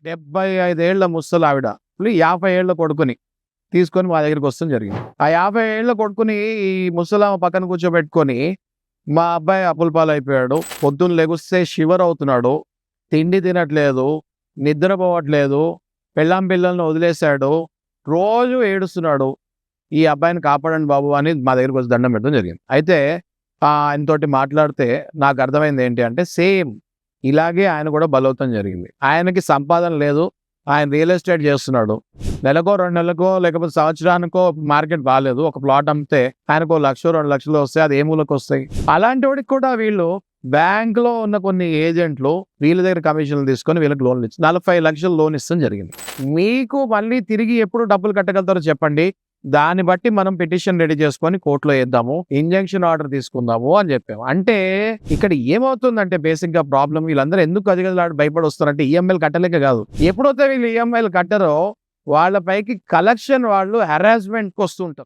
75 ఏళ్ల ముసలావిడ 50 ఏళ్ల కొడుకుని తీసుకొని మా దగ్గరికి వస్తాం జరిగింది. ఆ 50 ఏళ్ల కొడుకుని ఈ ముసలామ పక్కన కూర్చోబెట్టుకొని మా అబ్బాయి అప్పుల పాలైపోయాడు, పొద్దున్న లెగుస్తే షివర్ అవుతున్నాడు, తిండి తినట్లేదు, నిద్రపోవట్లేదు, పెళ్ళాం పిల్లల్ని వదిలేశాడు, రోజు ఏడుస్తున్నాడు, ఈ అబ్బాయిని కాపాడండి బాబు అని మా దగ్గరికి వచ్చి దండం పెట్టడం జరిగింది. అయితే ఆయనతోటి మాట్లాడితే నాకు అర్థమైంది ఏంటి అంటే సేమ్ ఇలాగే ఆయన కూడా బలవుతం జరిగింది. ఆయనకి సంపాదన లేదు, ఆయన రియల్ ఎస్టేట్ చేస్తున్నాడు, నెలకో 2 నెలలకో లేకపోతే సంవత్సరానికో మార్కెట్ బాగాలేదు, ఒక ప్లాట్ అమ్మితే ఆయనకు 1 లక్ష 2 లక్షలు వస్తాయి, అది ఏ మూలకు వస్తాయి? అలాంటి వాడికి కూడా వీళ్ళు బ్యాంకులో ఉన్న కొన్ని ఏజెంట్లు వీళ్ళ దగ్గర కమిషన్లు తీసుకొని వీళ్ళకి లోన్లు ఇచ్చి 40 లక్షలు లోన్ ఇస్తాం జరిగింది. మీకు మళ్ళీ తిరిగి ఎప్పుడు డబ్బులు కట్టగలుగుతారో చెప్పండి, దాన్ని బట్టి మనం పిటిషన్ రెడీ చేసుకొని కోర్టులో వేద్దాము, ఇంజంక్షన్ ఆర్డర్ తీసుకుందాము అని చెప్పాము. అంటే ఇక్కడ ఏమవుతుందంటే బేసిక్ గా ప్రాబ్లం, వీళ్ళందరూ ఎందుకు అధిగలాడి భయపడి వస్తారంటే ఈఎంఐలు కట్టలేక కాదు. ఎప్పుడైతే వీళ్ళు ఈఎంఐలు కట్టరో వాళ్ళ పైకి కలెక్షన్ వాళ్ళు హెరాస్మెంట్కి వస్తుంటారు.